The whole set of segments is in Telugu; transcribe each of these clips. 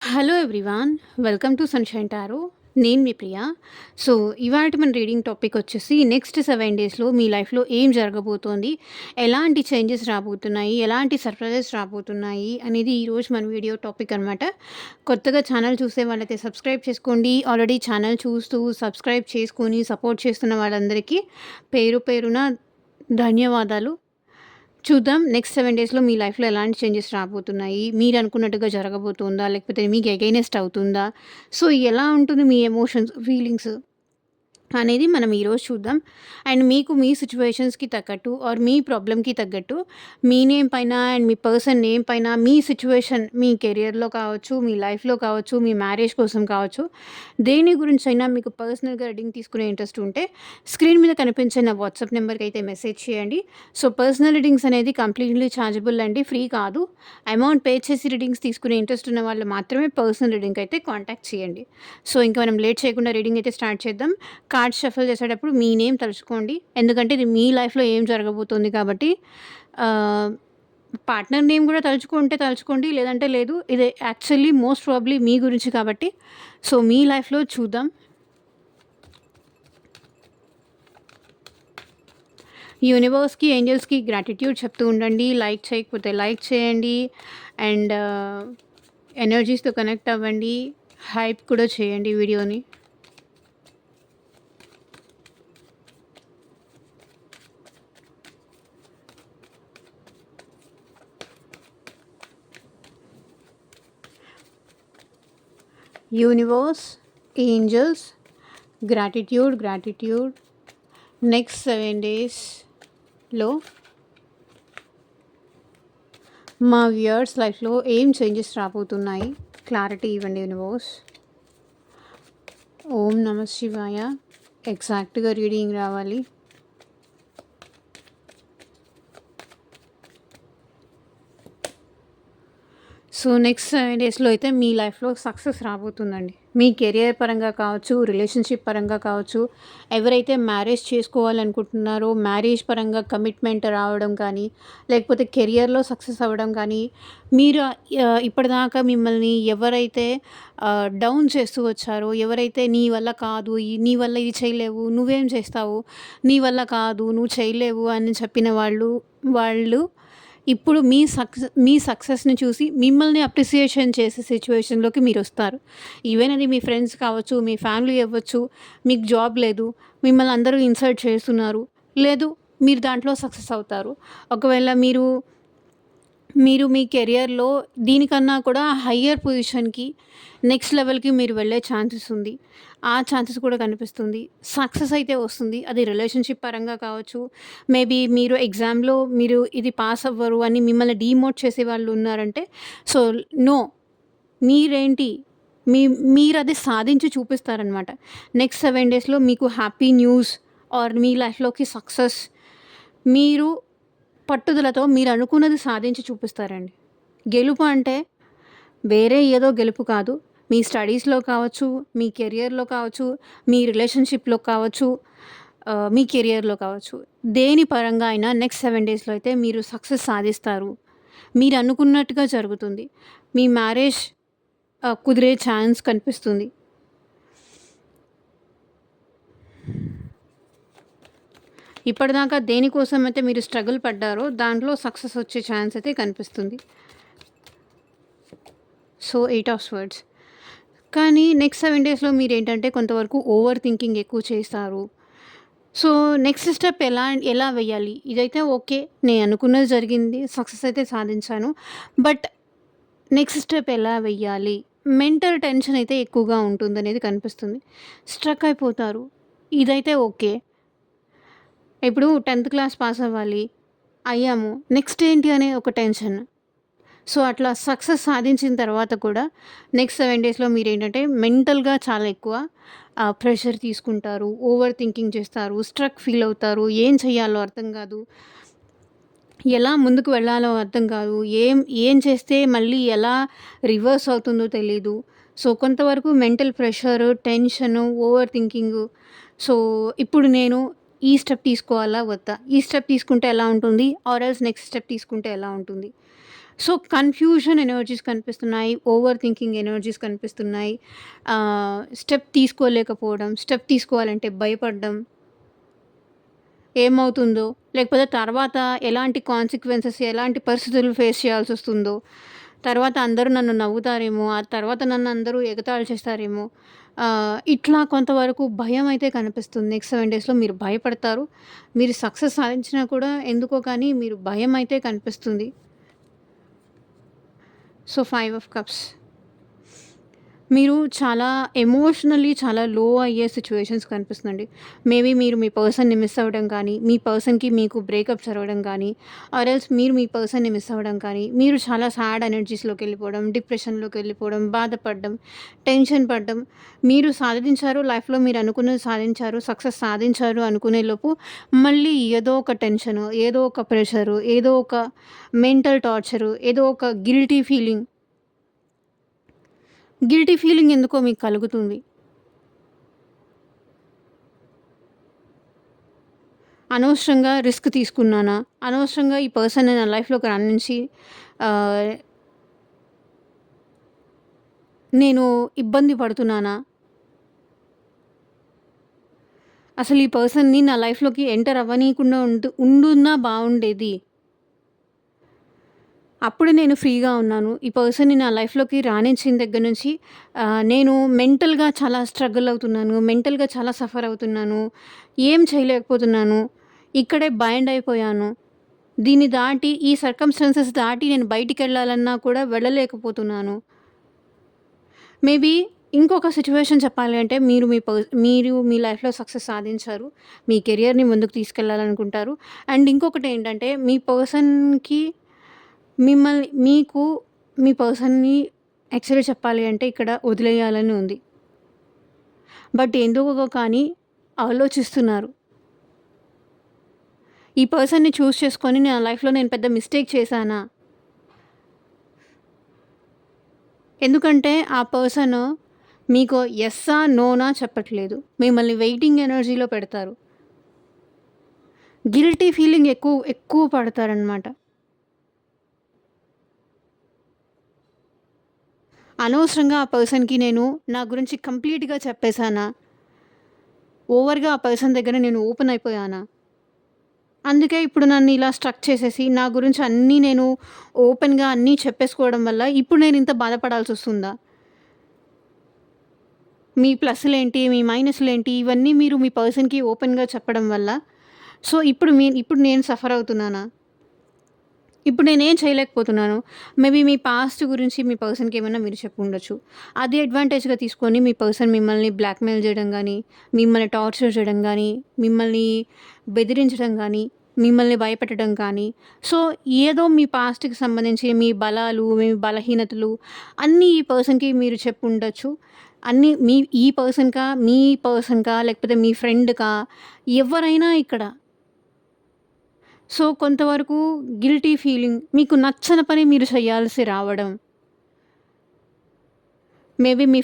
Hello everyone, welcome to sunshine tarot. నేను మీ ప్రియా. సో, ఇవాల్టి మన రీడింగ్ టాపిక్ వచ్చేసి నెక్స్ట్ 7 డేస్‌లో మీ లైఫ్‌లో ఏం జరగబోతోంది? ఎలాంటి చేంజెస్ రాబోతున్నాయి? ఎలాంటి సర్ప్రైజెస్ రాబోతున్నాయి? అనేది ఈరోజు మన వీడియో టాపిక్ అనమాట. కొత్తగా ఛానల్ చూసే వాళ్ళైతే సబ్స్క్రైబ్ చేసుకోండి. ఆల్రెడీ ఛానల్ చూస్తూ సబ్స్క్రైబ్ చేసుకొని సపోర్ట్ చేస్తున్న వాళ్ళందరికీ పేరు పేరున ధన్యవాదాలు. చూద్దాం నెక్స్ట్ 7 డేస్‌లో మీ లైఫ్‌లో ఎలాంటి చేంజెస్ రాబోతున్నాయి? మీరనుకున్నట్టుగా జరగబోతుందా? లేకపోతే మీకు ఎగైనెస్ట్ అవుతుందా? సో, ఎలా ఉంటుంది మీ ఎమోషన్స్, ఫీలింగ్స్ అనేది మనం ఈరోజు చూద్దాం. అండ్ మీకు మీ సిట్యుయేషన్స్‌కి తగ్గట్టు ఆర్ మీ ప్రాబ్లమ్‌కి తగ్గట్టు మీ నేమ్ పైన అండ్ మీ పర్సన్ నేమ్ పైన మీ సిట్యుయేషన్ మీ కెరియర్‌లో కావచ్చు, మీ లైఫ్‌లో కావచ్చు, మీ మ్యారేజ్ కోసం కావచ్చు, దేని గురించైనా మీకు పర్సనల్‌గా రీడింగ్ తీసుకునే ఇంట్రెస్ట్ ఉంటే స్క్రీన్ మీద కనిపించే నా వాట్సాప్ నెంబర్‌కి అయితే మెసేజ్ చేయండి. సో, పర్సనల్ రీడింగ్స్ అనేది కంప్లీట్‌లీ ఛార్జబుల్ అండి. ఫ్రీ కాదు. అమౌంట్ పే చేసి రీడింగ్స్ తీసుకునే ఇంట్రెస్ట్ ఉన్న వాళ్ళు మాత్రమే పర్సనల్ రీడింగ్‌కి అయితే కాంటాక్ట్ చేయండి. సో, ఇంకా మనం లేట్ చేయకుండా రీడింగ్ అయితే స్టార్ట్ చేద్దాం. కార్డ్స్ షఫుల్ చేసేటప్పుడు మీ నేమ్ తలుచుకోండి. ఎందుకంటే ఇది మీ లైఫ్‌లో ఏం జరగబోతుంది కాబట్టి ఆహ్, పార్ట్నర్ నేమ్ కూడా తలుచుకుంటే తలుచుకోండి. లేదంటే లేదు. ఇది యాక్చువల్లీ మోస్ట్ ప్రాబబ్లీ మీ గురించి కాబట్టి సో, మీ లైఫ్‌లో చూద్దాం. యూనివర్స్‌కి, ఏంజెల్స్‌కి గ్రాటిట్యూడ్ చెప్తూ ఉండండి. లైక్ చేయకపోతే లైక్ చేయండి. అండ్ ఎనర్జీస్‌తో కనెక్ట్ అవ్వండి. హైప్ కూడా చేయండి వీడియోని. యూనివర్స్, ఏంజెల్స్, గ్రాటిట్యూడ్ నెక్స్ట్ 7 డేస్‌లో మా వ్యూయర్స్ లైఫ్‌లో ఏం చేంజెస్ రాబోతున్నాయి? క్లారిటీ ఇవ్వండి యూనివర్స్. ఓం నమః శివాయ. ఎగ్జాక్ట్‌గా రీడింగ్ రావాలి. సో, నెక్స్ట్ 7 డేస్‌లో అయితే మీ లైఫ్‌లో సక్సెస్ రాబోతుందండి. మీ కెరియర్ పరంగా కావచ్చు, రిలేషన్‌షిప్ పరంగా కావచ్చు, ఎవరైతే మ్యారేజ్ చేసుకోవాలనుకుంటున్నారో మ్యారేజ్ పరంగా కమిట్మెంట్ రావడం కానీ, లేకపోతే కెరియర్‌లో సక్సెస్ అవ్వడం కానీ, మీరు ఇప్పటిదాకా మిమ్మల్ని ఎవరైతే డౌన్ చేస్తూ వచ్చారో, ఎవరైతే నీ వల్ల కాదు, నీ వల్ల ఇది చేయలేవు, నువ్వేం చేస్తావు, నీ వల్ల కాదు, నువ్వు చేయలేవు అని చెప్పిన వాళ్ళు ఇప్పుడు మీ సక్సెస్‌ని చూసి మిమ్మల్ని అప్రిసియేషన్ చేసే సిట్యుయేషన్‌లోకి మీరొస్తారు. ఈవెన్ అది మీ ఫ్రెండ్స్ కావచ్చు, మీ ఫ్యామిలీ అవ్వచ్చు, మీకు జాబ్ లేదు, మిమ్మల్ని అందరూ ఇన్సల్ట్ చేస్తున్నారు. లేదు, మీరు దాంట్లో సక్సెస్ అవుతారు. ఒకవేళ మీరు మీరు మీ కెరియర్‌లో దీనికన్నా కూడా హయ్యర్ పొజిషన్‌కి, నెక్స్ట్ లెవెల్‌కి మీరు వెళ్ళే ఛాన్సెస్ ఉంది. ఆ ఛాన్సెస్ కూడా కనిపిస్తుంది. సక్సెస్ అయితే వస్తుంది. అది రిలేషన్‌షిప్ పరంగా కావచ్చు, మేబీ మీరు ఎగ్జామ్‌లో మీరు ఇది పాస్ అవ్వరు అని మిమ్మల్ని డీమోట్ చేసేవాళ్ళు ఉన్నారంటే, సో, నో, మీరేంటి, మీ మీరది సాధించి చూపిస్తారనమాట. నెక్స్ట్ 7 డేస్‌లో మీకు హ్యాపీ న్యూస్ ఆర్ మీ లైఫ్‌లోకి సక్సెస్, మీరు పట్టుదలతో మీరనుకున్నది సాధించి చూపిస్తారండి. గెలుపు అంటే వేరే ఏదో గెలుపు కాదు. మీ స్టడీస్‌లో కావచ్చు, మీ కెరియర్‌లో కావచ్చు, మీ రిలేషన్‌షిప్‌లో కావచ్చు, మీ కెరియర్‌లో కావచ్చు. దేని పరంగా అయినా నెక్స్ట్ 7 డేస్‌లో అయితే మీరు సక్సెస్ సాధిస్తారు. మీరనుకున్నట్టుగా జరుగుతుంది. మీ మ్యారేజ్ కుదిరే ఛాన్స్ కనిపిస్తుంది. ఇప్పటిదాకా దేనికోసమైతే మీరు స్ట్రగుల్ పడ్డారో దాంట్లో సక్సెస్ వచ్చే ఛాన్స్ అయితే కనిపిస్తుంది. So, 8 of swords. కానీ నెక్స్ట్ 7 డేస్‌లో మీరేంటంటే కొంతవరకు ఓవర్ థింకింగ్ ఎక్కువ చేస్తారు. సో, నెక్స్ట్ స్టెప్ ఎలా వెయ్యాలి? ఇదైతే ఓకే. నేను అనుకున్నది జరిగింది. సక్సెస్ అయితే సాధించాను. బట్ నెక్స్ట్ స్టెప్ ఎలా వెయ్యాలి? మెంటల్ టెన్షన్ అయితే ఎక్కువగా ఉంటుందనేది కనిపిస్తుంది. స్ట్రక్ అయిపోతారు. ఇదైతే ఓకే. ఇప్పుడు 10థ్ క్లాస్ పాస్ అవ్వాలి. అయ్యాము. నెక్స్ట్ ఏంటి అనే ఒక టెన్షన్. సో, అట్లా సక్సెస్ సాధించిన తర్వాత కూడా నెక్స్ట్ 7 డేస్‌లో మీరేంటంటే మెంటల్‌గా చాలా ఎక్కువ ప్రెషర్ తీసుకుంటారు. ఓవర్ థింకింగ్ చేస్తారు. స్ట్రక్ ఫీల్ అవుతారు. ఏం చేయాలో అర్థం కాదు. ఎలా ముందుకు వెళ్ళాలో అర్థం కాదు. ఏం ఏం చేస్తే మళ్ళీ ఎలా రివర్స్ అవుతుందో తెలీదు. సో, కొంతవరకు mental pressure, tension, over thinking. So, ఇప్పుడు నేను ఈ స్టెప్ తీసుకోవాలా? వద్దా? ఈ స్టెప్ తీసుకుంటే ఎలా ఉంటుంది? ఆర్ ఎల్స్ నెక్స్ట్ స్టెప్ తీసుకుంటే ఎలా ఉంటుంది? సో, కన్‌ఫ్యూజన్ ఎనర్జీస్ కనిపిస్తున్నాయి. ఓవర్ థింకింగ్ ఎనర్జీస్ కనిపిస్తున్నాయి. స్టెప్ తీసుకోలేకపోవడం, స్టెప్ తీసుకోవాలంటే భయపడడం. ఏమవుతుందో, లేకపోతే తర్వాత ఎలాంటి కాన్సిక్వెన్సెస్, ఎలాంటి పరిస్థితులు ఫేస్ చేయాల్సొస్తుందో, తర్వాత అందరూ నన్ను నవ్వుతారేమో, ఆ తర్వాత నన్ను అందరూ ఎగతాళి చేస్తారేమో, ఇట్లా కొంతవరకు భయమైతే కనిపిస్తుంది. నెక్స్ట్ 7 డేస్‌లో మీరు భయపడతారు. మీరు సక్సెస్ సాధించినా కూడా ఎందుకో కానీ మీరు భయమైతే కనిపిస్తుంది. So, 5 of cups. మీరు చాలా ఎమోషనల్లీ చాలా లో అయ్యే సిట్యుయేషన్స్ కనిపిస్తుందండి. మేబీ మీరు మీ పర్సన్‌ని మిస్ అవ్వడం కానీ, మీ పర్సన్‌కి మీకు బ్రేకప్ జరగడం కానీ, ఆర్ ఎల్స్ మీరు మీ పర్సన్‌ని మిస్ అవ్వడం కానీ, మీరు చాలా సాడ్ ఎనర్జీస్‌లోకెళ్ళిపోవడం, డిప్రెషన్‌లోకెళ్ళిపోవడం, బాధపడడం, టెన్షన్ పడడం. మీరు సాధించారు లైఫ్‌లో మీరు అనుకున్నది సాధించారు, సక్సెస్ సాధించారు అనుకునే లోపు మళ్ళీ ఏదో ఒక టెన్షను, ఏదో ఒక ప్రెషరు, ఏదో ఒక మెంటల్ టార్చరు, ఏదో ఒక గిల్టీ ఫీలింగ్ ఎందుకో మీకు కలుగుతుంది. అనవసరంగా రిస్క్ తీసుకున్నానా? అనవసరంగా ఈ పర్సన్‌ని నా లైఫ్‌లోకి రానించి ఆహ్, నేను ఇబ్బంది పడుతున్నానా? అసలు ఈ పర్సన్‌ని నా లైఫ్‌లోకి ఎంటర్ అవ్వనీయకుండా ఉండున్నా బావుండేది. అప్పుడు నేను ఫ్రీగా ఉన్నాను. ఈ పర్సన్‌ని నా లైఫ్‌లోకి రానిచ్చిన దగ్గర నుంచి నేను మెంటల్‌గా చాలా స్ట్రగుల్ అవుతున్నాను. మెంటల్‌గా చాలా సఫర్ అవుతున్నాను. ఏం చేయలేకపోతున్నాను. ఇక్కడే బైండ్ అయిపోయాను. దీన్ని దాటి ఈ సర్కమ్‌స్టాన్సెస్ దాటి నేను బయటికెళ్ళాలన్నా కూడా వెళ్ళలేకపోతున్నాను. మేబీ ఇంకొక సిట్యుయేషన్ చెప్పాలి అంటే మీరు మీ లైఫ్‌లో సక్సెస్ సాధించారు. మీ కెరియర్‌ని ముందుకు తీసుకెళ్ళాలనుకుంటారు. అండ్ ఇంకొకటేంటంటే మీ పర్సన్‌కి మీకు మీ పర్సన్‌ని యాక్చువల్‌గా చెప్పాలి అంటే ఇక్కడ వదిలేయాలని ఉంది. బట్ ఎందుకో కానీ ఆలోచిస్తున్నారు. ఈ పర్సన్‌ని చూజ్ చేసుకొని నా లైఫ్‌లో నేను పెద్ద మిస్టేక్ చేశానా? ఎందుకంటే ఆ పర్సన్ మీకు యెస్సా, నోనా చెప్పట్లేదు. మిమ్మల్ని వెయిటింగ్ ఎనర్జీలో పెడతారు. గిల్టీ ఫీలింగ్ ఎక్కువ పడతారనమాట. అనవసరంగా ఆ పర్సన్‌కి నేను నా గురించి కంప్లీట్‌గా చెప్పేసానా? ఓవర్‌గా ఆ పర్సన్ దగ్గర నేను ఓపెన్ అయిపోయానా? అందుకే ఇప్పుడు నన్ను ఇలా స్ట్రక్ చేసేసి నా గురించి అన్నీ నేను ఓపెన్‌గా అన్నీ చెప్పేసుకోవడం వల్ల ఇప్పుడు నేను ఇంత బాధపడాల్సొస్తుందా? మీ ప్లస్‌లేంటి? మీ మైనస్‌లేంటి? ఇవన్నీ మీరు మీ పర్సన్‌కి ఓపెన్‌గా చెప్పడం వల్ల సో, ఇప్పుడు నేను సఫర్ అవుతున్నానా? ఇప్పుడు నేనేం చేయలేకపోతున్నాను. మేబీ మీ పాస్ట్ గురించి మీ పర్సన్‌కి ఏమన్నా మీరు చెప్పుండొచ్చు. అది అడ్వాంటేజ్‌గా తీసుకొని మీ పర్సన్ మిమ్మల్ని బ్లాక్‌మెయిల్ చేయడం గానీ, మిమ్మల్ని టార్చర్ చేయడం గానీ, మిమ్మల్ని బెదిరించడం గానీ, మిమ్మల్ని భయపెట్టడం కానీ, సో, ఏదో మీ పాస్ట్‌కి సంబంధించి మీ బలాలు, మీ బలహీనతలు అన్నీ ఈ పర్సన్‌కి మీరు చెప్పుండొచ్చు. అన్నీ మీ పర్సన్‌కా లేకపోతే మీ ఫ్రెండ్‌కా ఎవరైనా ఇక్కడ సో, కొంతవరకు గిల్టీ ఫీలింగ్, మీకు నచ్చని పని మీరు చేయాల్సి రావడం. మేబీ మీ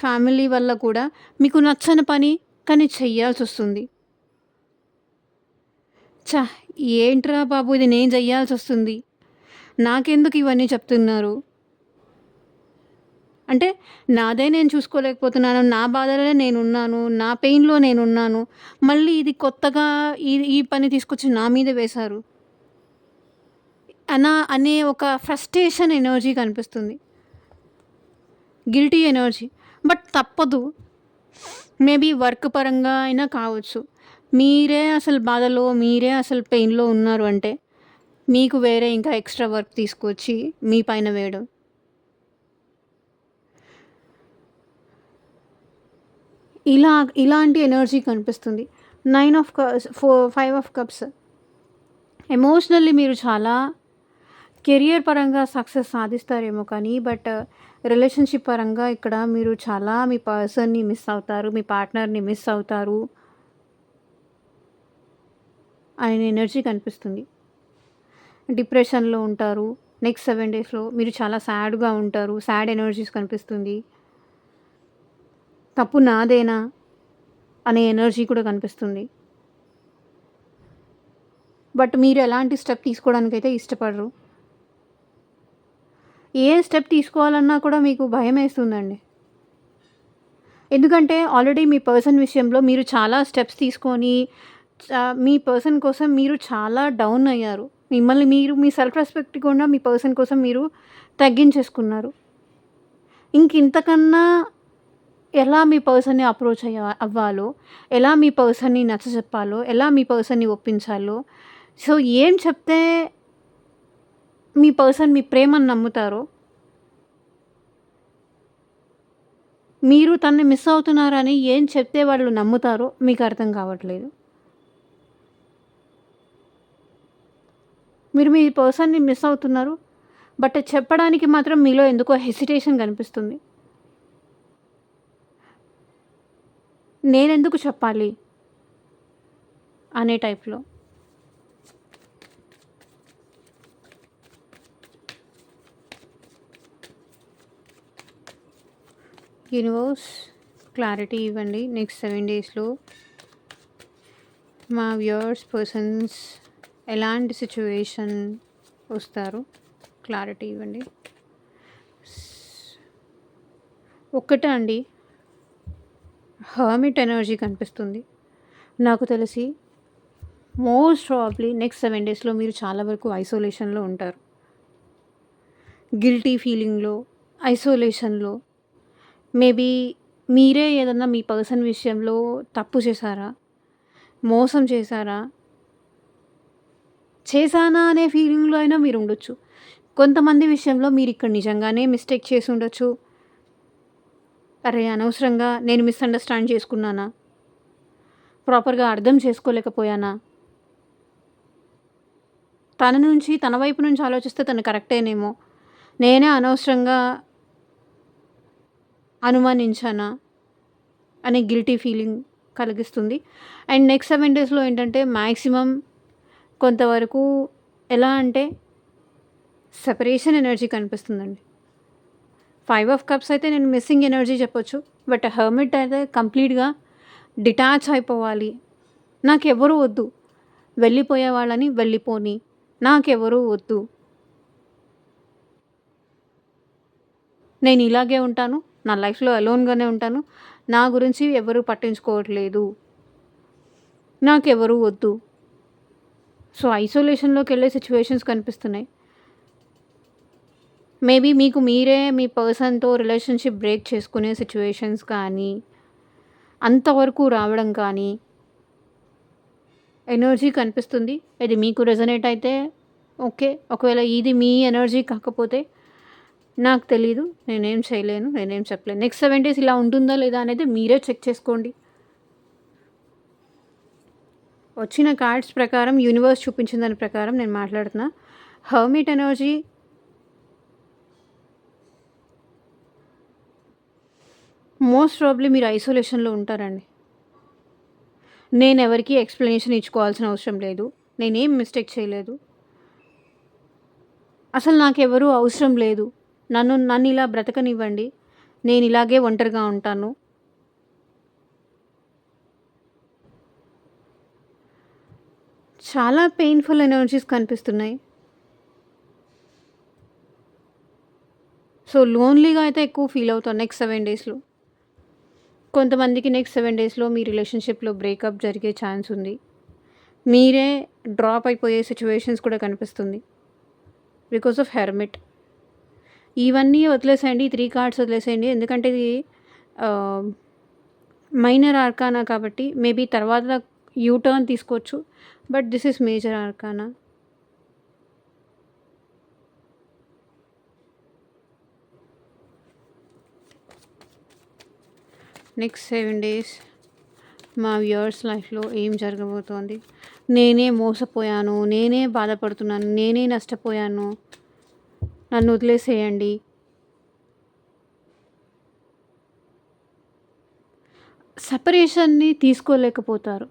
ఫ్యామిలీ వల్ల కూడా మీకు నచ్చని పని కానీ చెయ్యాల్సొస్తుంది. ఛ! ఏంట్రా బాబు ఇది నేను జెయ్యాల్సొస్తుంది. నాకెందుకు ఇవన్నీ చెప్తున్నారు? అంటే నాదే నేను చూసుకోలేకపోతున్నాను. నా బాధలోనే నేనున్నాను. నా పెయిన్‌లో నేనున్నాను. మళ్ళీ ఇది కొత్తగా ఈ పని తీసుకొచ్చి నా మీద వేశారు. అనే ఒక ఫ్రస్ట్రేషన్ ఎనర్జీ కనిపిస్తుంది. Guilty energy. బట్ తప్పదు. మేబీ వర్క్ పరంగా అయినా కావచ్చు. మీరే అసలు బాధలో, మీరే అసలు పెయిన్‌లో ఉన్నారు అంటే, మీకు వేరే ఇంకా ఎక్స్‌ట్రా వర్క్ తీసుకొచ్చి మీ పైన వేయడం. ఇలా ఇలాంటి ఎనర్జీ కనిపిస్తుంది. 5 ఆఫ్ కప్స్. ఎమోషనల్లీ మీరు చాలా కెరియర్ పరంగా సక్సెస్ సాధిస్తారేమో కానీ, బట్ రిలేషన్‌షిప్ పరంగా ఇక్కడ మీరు చాలా మీ పర్సన్‌ని మిస్ అవుతారు. మీ పార్ట్నర్‌ని మిస్ అవుతారు అనే ఎనర్జీ కనిపిస్తుంది. డిప్రెషన్‌లో ఉంటారు. నెక్స్ట్ 7 డేస్‌లో మీరు చాలా సాడ్‌గా ఉంటారు. సాడ్ ఎనర్జీస్ కనిపిస్తుంది. తప్పు నాదేనా అనే ఎనర్జీ కూడా కనిపిస్తుంది. బట్ మీరు ఎలాంటి స్టెప్ తీసుకోవడానికైతే ఇష్టపడరు. ఏ స్టెప్ తీసుకోవాలన్నా కూడా మీకు భయమేస్తుందండి. ఎందుకంటే ఆల్రెడీ మీ పర్సన్ విషయంలో మీరు చాలా స్టెప్స్ తీసుకొని మీ పర్సన్ కోసం మీరు చాలా డౌన్ అయ్యారు. మిమ్మల్ని మీరు మీ సెల్ఫ్ రెస్పెక్ట్ కూడా మీ పర్సన్ కోసం మీరు తగ్గించేసుకున్నారు. ఇంకింతకన్నా ఎలా మీ పర్సన్‌ని అప్రోచ్ అవ్వాలో, ఎలా మీ పర్సన్‌ని నచ్చజెప్పాలో, ఎలా మీ పర్సన్‌ని ఒప్పించాలో, సో ఏం చెప్తే మీ పర్సన్ మీ ప్రేమను నమ్ముతారో, మీరు తనని మిస్ అవుతున్నారని ఏం చెప్తే వాళ్ళు నమ్ముతారో మీకు అర్థం కావట్లేదు. మీరు మీ పర్సన్‌ని మిస్ అవుతున్నారు. బట్ చెప్పడానికి మాత్రం మీలో ఎందుకో హెసిటేషన్ కనిపిస్తుంది. నేనెందుకు చెప్పాలి అనే టైప్‌లో. యూనివర్స్ క్లారిటీ ఇవ్వండి. నెక్స్ట్ 7 డేస్‌లో మా వ్యూవర్స్ పర్సన్స్ ఎలాంటి సిట్యుయేషన్ వస్తారు? క్లారిటీ ఇవ్వండి. ఒక్కటే అండి, హర్మిట్ ఎనర్జీ కనిపిస్తుంది. నాకు తెలిసి మోస్ట్ ప్రాబబ్లీ నెక్స్ట్ 7 డేస్‌లో మీరు చాలా వరకు ఐసోలేషన్‌లో ఉంటారు. గిల్టీ ఫీలింగ్‌లో, ఐసోలేషన్‌లో మేబీ మీరే ఏదన్నా మీ పర్సన్ విషయంలో తప్పు చేశారా? మోసం చేశారా? చేశానా అనే ఫీలింగ్‌లో అయినా మీరుండొచ్చు. కొంతమంది విషయంలో మీరిక్కడ నిజంగానే మిస్టేక్ చేసుండొచ్చు. అరే! అనవసరంగా నేను మిస్‌అండర్‌స్టాండ్ చేసుకున్నానా? ప్రాపర్‌గా అర్థం చేసుకోలేకపోయానా? తన వైపు నుంచి ఆలోచిస్తే తను కరెక్టేనేమో. నేనే అనవసరంగా అనుమానించానా? అనే గిల్టీ ఫీలింగ్ కలిగిస్తుంది. అండ్ నెక్స్ట్ 7 డేస్‌లో ఏంటంటే మాక్సిమం కొంతవరకు ఎలా అంటే సెపరేషన్ ఎనర్జీ కనిపిస్తుందండి. 5 ఆఫ్ కప్స్ అయితే నేను మిస్సింగ్ ఎనర్జీ చెప్పొచ్చు. బట్ హెర్మిట్ అయితే కంప్లీట్‌గా డిటాచ్ అయిపోవాలి. నాకెవ్వరు వద్దు. వెళ్ళిపోయే వాళ్ళని వెళ్ళిపోని. నాకెవరు వద్దు. నేను ఇలాగే ఉంటాను. నా లైఫ్‌లో అలోన్‌గానే ఉంటాను. నా గురించి ఎవరు పట్టించుకోవట్లేదు. నాకెవరు వద్దు. సో, ఐసోలేషన్‌లోకెళ్ళే సిట్యుయేషన్స్ కనిపిస్తున్నాయి. మేబీ మీకు మీరే మీ పర్సన్‌తో రిలేషన్‌షిప్ బ్రేక్ చేసుకునే సిట్యుయేషన్స్ కానీ, అంతవరకు రావడం కానీ ఎనర్జీ కనిపిస్తుంది. ఇది మీకు రెజొనేట్ అయితే ఓకే. ఒకవేళ ఇది మీ ఎనర్జీ కాకపోతే నాకు తెలీదు. నేనేం చేయలేను. నేనేం చెప్పలేను. నెక్స్ట్ 7 డేస్ ఇలా ఉంటుందా లేదా అనేది మీరే చెక్ చేసుకోండి. వచ్చిన కార్డ్స్ ప్రకారం యూనివర్స్ చూపించిన దాని ప్రకారం నేను మాట్లాడుతున్నా. హర్మిట్ ఎనర్జీ మోస్ట్ ప్రాబబ్లీ మీరు ఐసోలేషన్‌లో ఉంటారండి. నేనెవరికీ ఎక్స్‌ప్లనేషన్ ఇచ్చుకోవాల్సిన అవసరం లేదు. నేనేం మిస్టేక్ చేయలేదు. అసలు నాకెవరు అవసరం లేదు. నన్నిలా బ్రతకనివ్వండి. నేనిలాగే ఒంటరిగా ఉంటాను. చాలా పెయిన్‌ఫుల్ ఎనర్జీస్ కనిపిస్తున్నాయి. సో, లోన్‌లీగా అయితే ఎక్కువ ఫీల్ అవుతాను నెక్స్ట్ 7 డేస్‌లో. కొంతమందికి నెక్స్ట్ 7 డేస్‌లో మీ రిలేషన్‌షిప్‌లో బ్రేకప్ జరిగే ఛాన్స్ ఉంది. మీరే డ్రాప్ అయిపోయే సిట్యుయేషన్స్ కూడా కనిపిస్తుంది. Because of hermit. ఇవన్నీ వదిలేసేయండి. ఈ 3 కార్డ్స్ వదిలేసేయండి. ఎందుకంటే ఇది ఆహ్, మైనర్ ఆర్కానా కాబట్టి మేబీ తర్వాత యూ టర్న్ తీసుకోవచ్చు. But this is major arcana. Next 7 days మా వ్యూవర్స్ లైఫ్‌లో ఏం జరగబోతోంది? నేనే మోసపోయాను. నేనే బాధపడుతున్నాను. నేనే నష్టపోయాను. నన్ను వదిలేసేయండి. సెపరేషన్‌ని తీసుకోలేకపోతారు.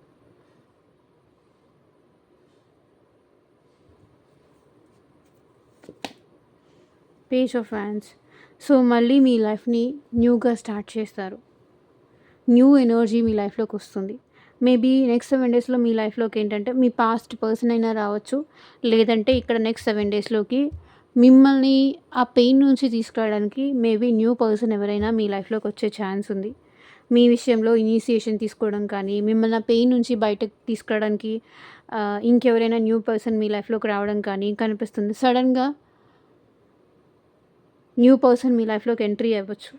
Page of wands. సో, మళ్ళీ మీ లైఫ్‌ని న్యూగా స్టార్ట్ చేస్తారు. న్యూ ఎనర్జీ మీ లైఫ్‌లోకొస్తుంది. మేబీ నెక్స్ట్ 7 డేస్‌లో మీ లైఫ్‌లోకి ఏంటంటే మీ పాస్ట్ పర్సన్ అయినా రావచ్చు. లేదంటే ఇక్కడ నెక్స్ట్ 7 డేస్‌లోకి మిమ్మల్ని ఆ పెయిన్ నుంచి తీసుకురావడానికి మేబీ న్యూ పర్సన్ ఎవరైనా మీ లైఫ్‌లోకి వచ్చే ఛాన్స్ ఉంది. మీ విషయంలో ఇనిషియేషన్ తీసుకోవడం కానీ, మిమ్మల్ని ఆ పెయిన్ నుంచి బయటకి తీసుకురావడానికి ఇంకెవరైనా న్యూ పర్సన్ మీ లైఫ్‌లోకి రావడం కానీ కనిపిస్తుంది. సడెన్‌గా న్యూ పర్సన్ మీ లైఫ్‌లోకి ఎంట్రీ అవ్వచ్చు.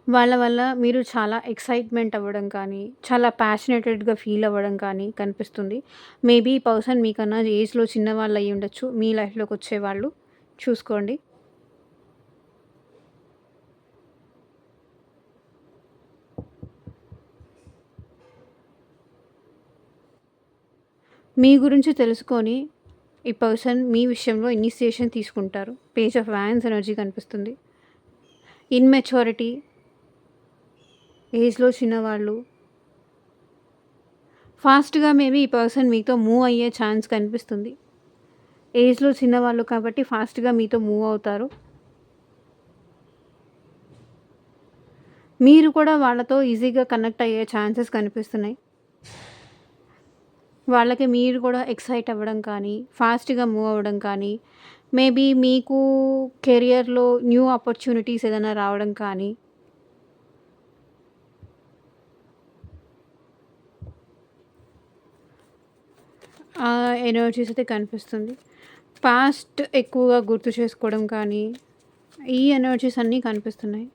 వాళ్ళ వల్ల మీరు చాలా ఎక్సైట్‌మెంట్ అవ్వడం కానీ, చాలా ప్యాషనేటెడ్‌గా ఫీల్ అవ్వడం కానీ కనిపిస్తుంది. మేబీ ఈ పర్సన్ మీకన్నా ఏజ్‌లో చిన్నవాళ్ళు అయ్యుండొచ్చు. మీ లైఫ్‌లోకొచ్చేవాళ్ళు. చూసుకోండి. మీ గురించి తెలుసుకొని ఈ పర్సన్ మీ విషయంలో ఇనిషియేషన్ తీసుకుంటారు. పేజ్ ఆఫ్ వ్యాన్స్ ఎనర్జీ కనిపిస్తుంది. ఇన్‌మెచ్యూరిటీ, ఏజ్‌లో చిన్నవాళ్ళు. ఫాస్ట్‌గా మేబీ ఈ పర్సన్ మీతో మూవ్ అయ్యే ఛాన్స్ కనిపిస్తుంది. ఏజ్‌లో చిన్నవాళ్ళు కాబట్టి ఫాస్ట్‌గా మీతో మూవ్ అవుతారు. మీరు కూడా వాళ్ళతో ఈజీగా కనెక్ట్ అయ్యే ఛాన్సెస్ కనిపిస్తున్నాయి. వాళ్ళకి మీరు కూడా ఎక్సైట్ అవ్వడం కానీ, ఫాస్ట్‌గా మూవ్ అవ్వడం కానీ, మేబీ మీకు కెరియర్‌లో న్యూ ఆపర్చునిటీస్ ఏదైనా రావడం కానీ, ఆ ఎనర్జీస్ అయితే కనిపిస్తుంది. పాస్ట్ ఎక్కువగా గుర్తు చేసుకోవడం కానీ, ఈ ఎనర్జీస్ అన్నీ కనిపిస్తున్నాయి.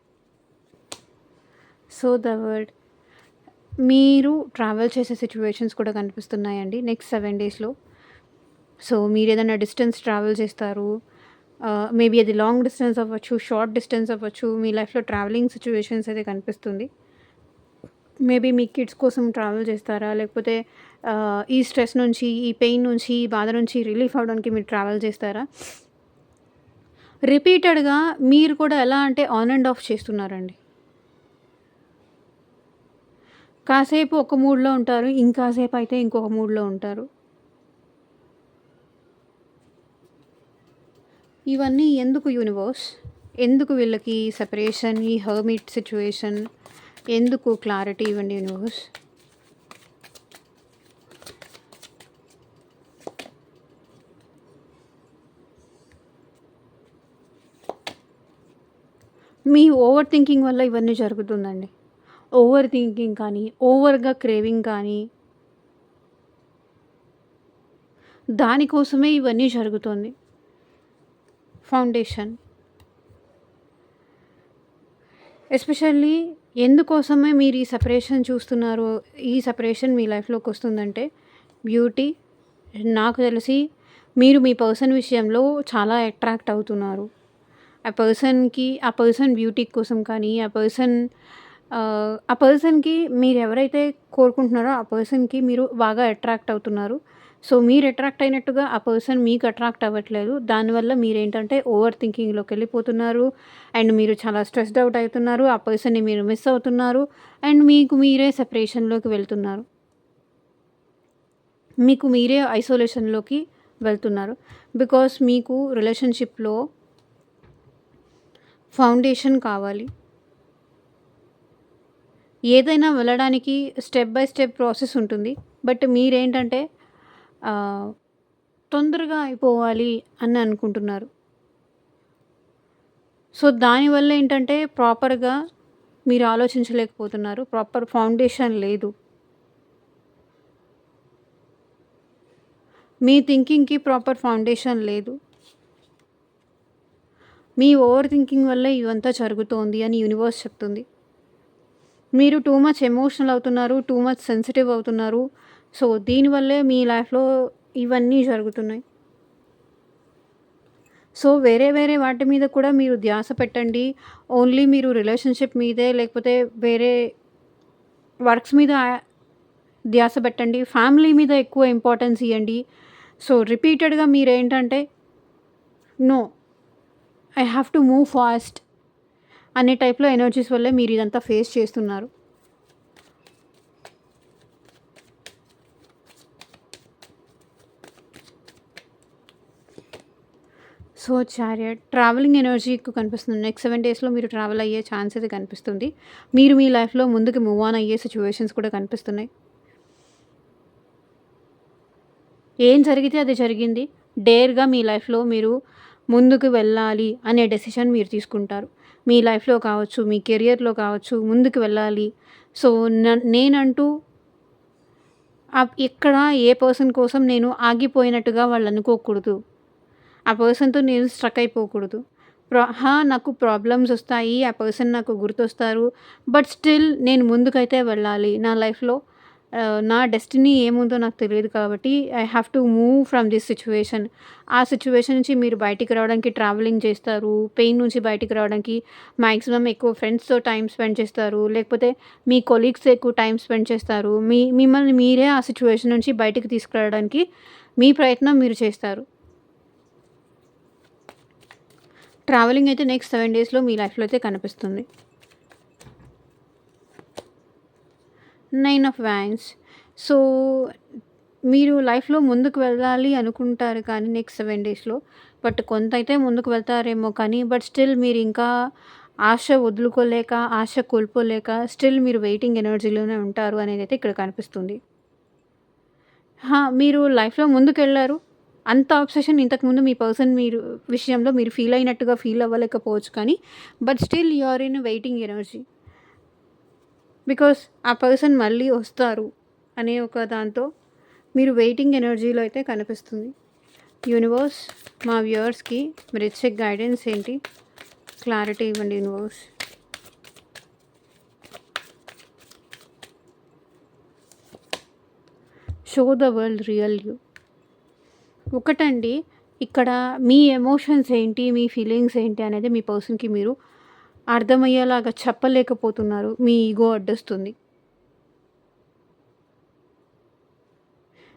సో, ద వర్డ్ మీరు ట్రావెల్ చేసే సిట్యుయేషన్స్ కూడా కనిపిస్తున్నాయండి నెక్స్ట్ 7 డేస్‌లో. సో, మీరేదైనా డిస్టెన్స్ ట్రావెల్ చేస్తారు. మేబీ అది లాంగ్ డిస్టెన్స్ అవ్వచ్చు, షార్ట్ డిస్టెన్స్ అవ్వచ్చు. మీ లైఫ్‌లో ట్రావెలింగ్ సిట్యుయేషన్స్ అయితే కనిపిస్తుంది. మేబీ మీ కిడ్స్ కోసం ట్రావెల్ చేస్తారా? లేకపోతే ఈ స్ట్రెస్ నుంచి, ఈ పెయిన్ నుంచి, ఈ బాధ నుంచి రిలీఫ్ అవ్వడానికి మీరు ట్రావెల్ చేస్తారా? రిపీటెడ్‌గా మీరు కూడా ఎలా అంటే ఆన్ అండ్ ఆఫ్ చేస్తున్నారండి. కాసేపు ఒక మూడ్‌లో ఉంటారు. ఇంకాసేపు అయితే ఇంకొక మూడ్‌లో ఉంటారు. ఇవన్నీ ఎందుకు యూనివర్స్? ఎందుకు వీళ్ళకి సెపరేషన్, ఈ హెర్మిట్ సిట్యుయేషన్ ఎందుకు క్లారిటీ ఇవ్వండి యూనివర్స్. మీ ఓవర్ థింకింగ్ వల్ల ఇవన్నీ జరుగుతుందండి. ఓవర్ థింకింగ్ కానీ, ఓవర్‌గా క్రేవింగ్ కానీ, దానికోసమే ఇవన్నీ జరుగుతుంది. ఫౌండేషన్ ఎస్పెషల్లీ ఎందుకోసమే మీరు ఈ సెపరేషన్ చూస్తున్నారో, ఈ సెపరేషన్ మీ లైఫ్‌లోకి వస్తుందంటే బ్యూటీ. నాకు తెలిసి మీరు మీ పర్సన్ విషయంలో చాలా అట్రాక్ట్ అవుతున్నారు. ఆ పర్సన్ బ్యూటీ కోసం కానీ, ఆ పర్సన్‌కి మీరెవరైతే కోరుకుంటున్నారో ఆ పర్సన్‌కి మీరు బాగా అట్రాక్ట్ అవుతున్నారు. సో, మీరు అట్రాక్ట్ అయినట్టుగా ఆ పర్సన్ మీకు అట్రాక్ట్ అవ్వట్లేదు. దానివల్ల మీరేంటంటే ఓవర్ థింకింగ్‌లోకెళ్ళిపోతున్నారు. అండ్ మీరు చాలా స్ట్రెస్డ్ అవుట్ అవుతున్నారు. ఆ పర్సన్‌ని మీరు మిస్ అవుతున్నారు. అండ్ మీకు మీరే సెపరేషన్‌లోకి వెళ్తున్నారు. మీకు మీరే ఐసోలేషన్‌లోకి వెళ్తున్నారు. బికాస్ మీకు రిలేషన్‌షిప్‌లో ఫౌండేషన్ కావాలి. ఏదైనా వెళ్ళడానికి స్టెప్ బై స్టెప్ ప్రాసెస్ ఉంటుంది. బట్ మీరేంటంటే ఆహ్, తొందరగా అయిపోవాలి అని అనుకుంటున్నారు. సో, దానివల్ల ఏంటంటే ప్రాపర్‌గా మీరు ఆలోచించలేకపోతున్నారు. ప్రాపర్ ఫౌండేషన్ లేదు. మీ థింకింగ్‌కి ప్రాపర్ ఫౌండేషన్ లేదు. మీ ఓవర్ థింకింగ్ వల్లే ఇవంతా జరుగుతోంది అని యూనివర్స్ చెప్తుంది. మీరు టూ మచ్ ఎమోషనల్ అవుతున్నారు. టూ మచ్ సెన్సిటివ్ అవుతున్నారు. సో, దీనివల్లే మీ లైఫ్‌లో ఇవన్నీ జరుగుతున్నాయి. సో, వేరే వేరే వాటి మీద కూడా మీరు ధ్యాస పెట్టండి. ఓన్లీ మీరు రిలేషన్‌షిప్ మీదే లేకపోతే వేరే వర్క్స్ మీద ధ్యాస పెట్టండి. ఫ్యామిలీ మీద ఎక్కువ ఇంపార్టెన్స్ ఇయ్యండి. సో, రిపీటెడ్‌గా మీరేంటంటే no, I have to move fast అనే టైప్‌లో ఎనర్జీస్ వల్లే మీరిదంతా ఫేస్ చేస్తున్నారు. సో, చారియట్ ట్రావెలింగ్ ఎనర్జీ ఎక్కువ కనిపిస్తుంది. నెక్స్ట్ 7 డేస్‌లో మీరు ట్రావెల్ అయ్యే ఛాన్స్ అయితే కనిపిస్తుంది. మీరు మీ లైఫ్‌లో ముందుకు మూవ్ ఆన్ అయ్యే సిట్యుయేషన్స్ కూడా కనిపిస్తున్నాయి. ఏం జరిగితే అది జరిగింది. డేర్‌గా మీ లైఫ్‌లో మీరు ముందుకు వెళ్ళాలి అనే డెసిషన్ మీరు తీసుకుంటారు. మీ లైఫ్‌లో కావచ్చు, మీ కెరియర్‌లో కావచ్చు ముందుకు వెళ్ళాలి. సో, నేనంటూ ఎక్కడ ఏ పర్సన్ కోసం నేను ఆగిపోయినట్టుగా వాళ్ళనుకోకూడదు. ఆ పర్సన్‌తో నేను స్ట్రక్ అయిపోకూడదు. నాకు ప్రాబ్లమ్స్ ఒస్తాయి. ఆ పర్సన్ నాకు గుర్తొస్తారు. బట్ స్టిల్ నేను ముందుకైతే వెళ్ళాలి. నా లైఫ్‌లో నా డెస్టినీ ఏముందో నాకు తెలీదు కాబట్టి I have to move from this situation. ఆ సిట్యుయేషన్ నుంచి మీరు బయటికి రావడానికి ట్రావెలింగ్ చేస్తారు. పెయిన్ నుంచి బయటికి రావడానికి మాక్సిమం ఎక్కువ ఫ్రెండ్స్‌తో టైమ్ స్పెండ్ చేస్తారు. లేకపోతే మీ కొలీగ్స్‌తో ఎక్కువ టైమ్ స్పెండ్ చేస్తారు. మిమ్మల్ని మీరే ఆ సిట్యుయేషన్ నుంచి బయటికి తీసుకురావడానికి మీ ప్రయత్నం మీరు చేస్తారు. ట్రావెలింగ్ అయితే నెక్స్ట్ 7 డేస్‌లో మీ లైఫ్‌లో అయితే కనిపిస్తుంది. 9 ఆఫ్ వైన్స్. సో, మీరు లైఫ్‌లో ముందుకు వెళ్ళాలి అనుకుంటారు కానీ నెక్స్ట్ 7 డేస్‌లో. బట్ కొంతైతే ముందుకు వెళ్తారేమో కానీ బట్ స్టిల్ మీరింకా ఆశ వదులుకోలేక, ఆశ కోల్పోలేక స్టిల్ మీరు వెయిటింగ్ ఎనర్జీలోనే ఉంటారు అనేదైతే ఇక్కడ కనిపిస్తుంది. మీరు లైఫ్‌లో ముందుకెళ్లారు. అంత అబ్సెషన్ ఇంతకుముందు మీ పర్సన్ విషయంలో మీరు ఫీల్ అయినట్టుగా ఫీల్ అవ్వలేకపోవచ్చు కానీ but still you are in waiting energy. Because ఆ పర్సన్ మళ్ళీ వస్తారు అనే ఒక దాంతో మీరు వెయిటింగ్ ఎనర్జీలో అయితే కనిపిస్తుంది. యూనివర్స్ మా వ్యూవర్స్‌కి మీరు ఇచ్చే గైడెన్స్ ఏంటి? క్లారిటీ ఇవ్వండి universe. Show the world real you. ఒకటండి, ఇక్కడ మీ ఎమోషన్స్ ఏంటి, మీ ఫీలింగ్స్ ఏంటి అనేది మీ పర్సన్‌కి మీరు అర్థమయ్యేలాగా చెప్పలేకపోతున్నారు. మీ ఈగో అడ్డొస్తుంది.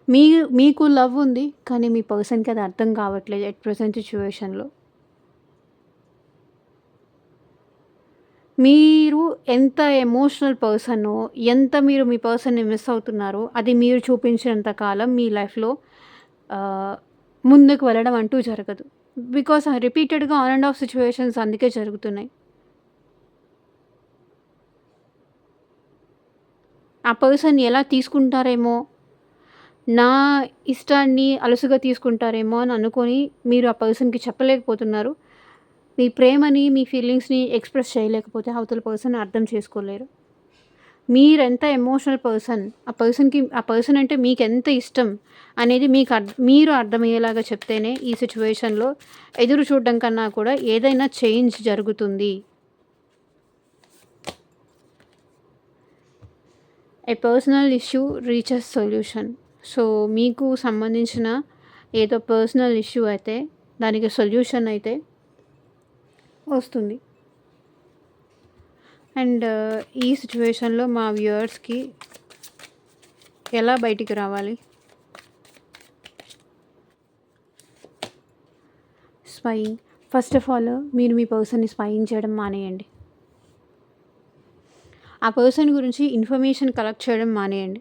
మీ మీకు లవ్ ఉంది. కానీ మీ పర్సన్‌కి అది అర్థం కావట్లేదు ఎట్ ప్రెజెంట్ సిట్యుయేషన్‌లో. మీరు ఎంత ఎమోషనల్ పర్సనో, ఎంత మీరు మీ పర్సన్‌ని మిస్ అవుతున్నారో, అది మీరు చూపించినంత కాలం మీ లైఫ్‌లో ఆహ్, ముందుకు వెళ్ళడం అంటూ జరగదు. బికాస్ రిపీటెడ్‌గా ఆన్ అండ్ ఆఫ్ సిట్యుయేషన్స్ అందుకే జరుగుతున్నాయి. ఆ పర్సన్ ఎలా తీసుకుంటారేమో, నా ఇష్టాన్ని అలుసుగా తీసుకుంటారేమో అని అనుకోని మీరు ఆ పర్సన్‌కి చెప్పలేకపోతున్నారు. మీ ప్రేమని, మీ ఫీలింగ్స్‌ని ఎక్స్‌ప్రెస్ చేయలేకపోతే అవతల పర్సన్ అర్థం చేసుకోలేరు. మీరెంత ఎమోషనల్ పర్సన్, ఆ పర్సన్ అంటే మీకెంత ఇష్టం అనేది మీరు అర్థమయ్యేలాగా చెప్తేనే ఈ సిట్యుయేషన్‌లో ఎదురు చూడడం కన్నా కూడా ఏదైనా చేంజ్ జరుగుతుంది. A personal issue reaches solution. So, మీకు సంబంధించిన ఏదో పర్సనల్ ఇష్యూ అయితే దానికి సొల్యూషన్ అయితే వస్తుంది. అండ్ ఈ సిట్యుయేషన్‌లో మా వ్యూవర్స్‌కి ఎలా బయటికి రావాలి? స్పైయింగ్. ఫస్ట్ ఆఫ్ ఆల్ మీరు మీ పర్సన్‌ని స్పైయింగ్ చేయడం మానేయండి. ఆ పర్సన్ గురించి ఇన్ఫర్మేషన్ కలెక్ట్ చేయడం మానేయండి.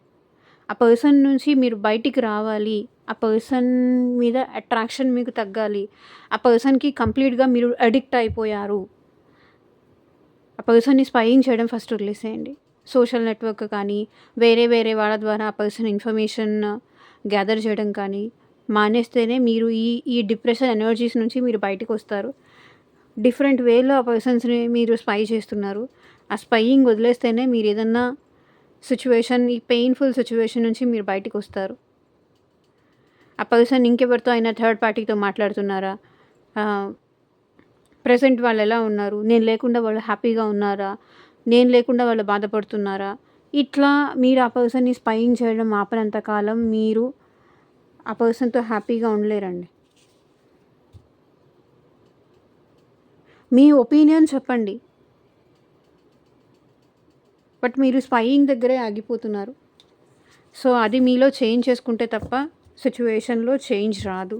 ఆ పర్సన్ నుంచి మీరు బయటికి రావాలి. ఆ పర్సన్ మీద అట్రాక్షన్ మీకు తగ్గాలి. ఆ పర్సన్‌కి కంప్లీట్‌గా మీరు అడిక్ట్ అయిపోయారు. ఆ పర్సన్‌ని స్పైయింగ్ చేయడం ఫస్ట్ వదిలేసేయండి. సోషల్ నెట్వర్క్ కానీ, వేరే వేరే వాళ్ళ ద్వారా ఆ పర్సన్ ఇన్ఫర్మేషన్ గ్యాదర్ చేయడం కానీ మానేస్తేనే మీరు ఈ ఈ డిప్రెషన్ ఎనర్జీస్ నుంచి మీరు బయటకొస్తారు. డిఫరెంట్ వేలో ఆ పర్సన్స్‌ని మీరు స్పై చేస్తున్నారు. ఆ స్పైయింగ్ వదిలేస్తేనే మీరేదన్నా ఈ పెయిన్‌ఫుల్ సిట్యుయేషన్ నుంచి మీరు బయటికొస్తారు. ఆ పర్సన్ ఇంకెవరితో అయినా థర్డ్ పార్టీతో మాట్లాడుతున్నారా? ఆహ్, ప్రెజెంట్ వాళ్ళెలా ఉన్నారు? నేను లేకుండా వాళ్ళు హ్యాపీగా ఉన్నారా? నేను లేకుండా వాళ్ళు బాధపడుతున్నారా? ఇట్లా మీరు ఆ పర్సన్‌ని స్పైయింగ్ చేయడం ఆపనంత కాలం మీరు ఆ పర్సన్‌తో హ్యాపీగా ఉండలేరండి. మీ ఒపీనియన్ చెప్పండి. బట్ మీరు స్పైయింగ్ దగ్గరే ఆగిపోతున్నారు. సో, అది మీలో చేంజ్ చేసుకుంటే తప్ప సిట్యుయేషన్‌లో చేంజ్ రాదు.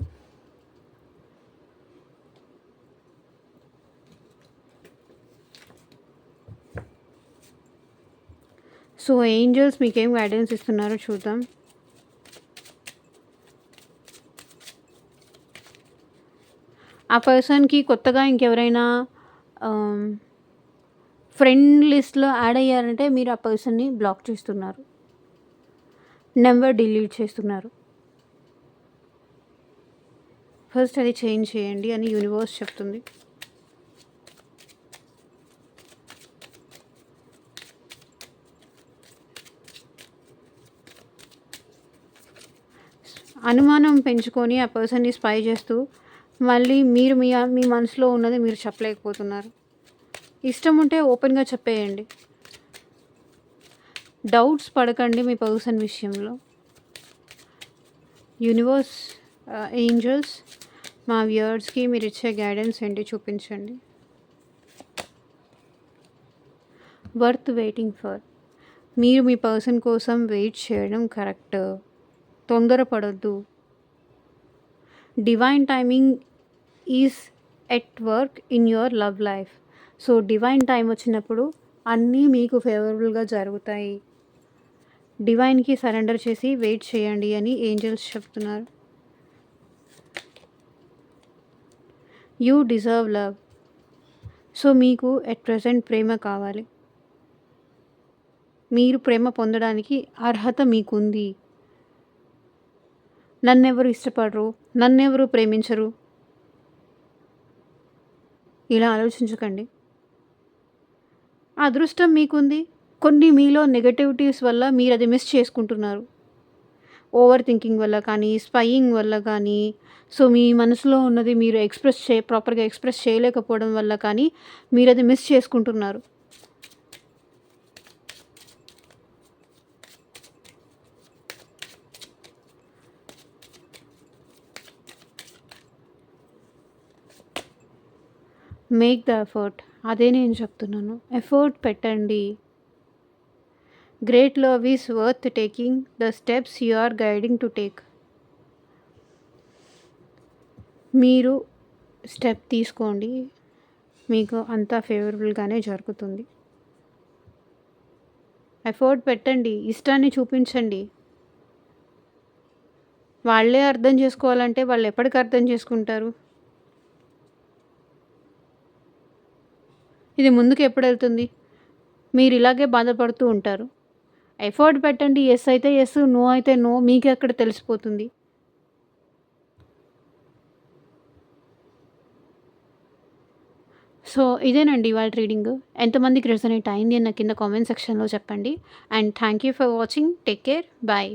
సో, ఏంజెల్స్ మీకేం గైడెన్స్ ఇస్తున్నారో చూద్దాం. ఆ పర్సన్‌కి కొత్తగా ఇంకెవరైనా ఆహ్, ఫ్రెండ్ లిస్ట్‌లో యాడ్ అయ్యారంటే మీరు ఆ పర్సన్‌ని బ్లాక్ చేస్తున్నారు. నంబర్ డిలీట్ చేస్తున్నారు. ఫస్ట్ అది చేంజ్ చేయండి అని యూనివర్స్ చెప్తుంది. అనుమానం పెంచుకొని ఆ పర్సన్‌ని స్పై చేస్తూ మళ్ళీ మీరు మీ మనసులో ఉన్నది మీరు చెప్పలేకపోతున్నారు. ఇష్టం ఉంటే ఓపెన్‌గా చెప్పేయండి. డౌట్స్ పడకండి మీ పర్సన్ విషయంలో. యూనివర్స్, ఏంజెల్స్, మా వ్యూయర్స్‌కి మీరిచ్చే గైడెన్స్ ఏంటి చూపించండి. Worth waiting for. మీరు మీ పర్సన్ కోసం వెయిట్ చేయడం కరెక్ట్. తొందరపడొద్దు. Divine timing is at work in your love life. So divine time వచ్చినప్పుడు అన్నీ మీకు ఫేవరబుల్గా జరుగుతాయి. డివైన్కి సరెండర్ చేసి వెయిట్ చేయండి అని ఏంజెల్స్ చెప్తున్నారు. You deserve love. సో మీకు ఎట్ ప్రెజెంట్ ప్రేమ కావాలి. మీరు ప్రేమ పొందడానికి అర్హత మీకుంది. నన్నెవరు ఇష్టపడరు, నన్నెవరు ప్రేమించరు, ఇలా ఆలోచించకండి. అదృష్టం మీకుంది. కొన్ని మీలో నెగటివిటీస్ వల్ల మీరు అది మిస్ చేసుకుంటున్నారు. ఓవర్ థింకింగ్ వల్ల కానీ, స్పైయింగ్ వల్ల కానీ, సో మీ మనసులో ఉన్నది మీరు ప్రాపర్గా ఎక్స్ప్రెస్ చేయలేకపోవడం వల్ల కానీ మీరు అది మిస్ చేసుకుంటున్నారు. Make the effort. అదే నేను చెప్తున్నాను. ఎఫర్ట్ పెట్టండి. Great love is worth taking the steps you are guiding to take. మీరు స్టెప్ తీసుకోండి, మీకు అంతా ఫేవరబుల్గానే జరుగుతుంది. ఎఫర్ట్ పెట్టండి, ఇష్టాన్ని చూపించండి. వాళ్ళే అర్థం చేసుకోవాలంటే వాళ్ళు ఎప్పటికి అర్థం చేసుకుంటారు? ఇది ముందుకు ఎప్పుడు వెళ్తుంది? మీరు ఇలాగే బాధపడుతూ ఉంటారు. ఎఫర్ట్ పెట్టండి. ఎస్ అయితే ఎస్, నో అయితే నో. మీకు ఎక్కడ తెలిసిపోతుంది. సో ఇదేనండి ఇవాళ రీడింగ్. ఎంతమందికి రెజొనేట్ అయింది అన్న కింద కామెంట్ సెక్షన్లో చెప్పండి. And thank you for watching. Take care. Bye.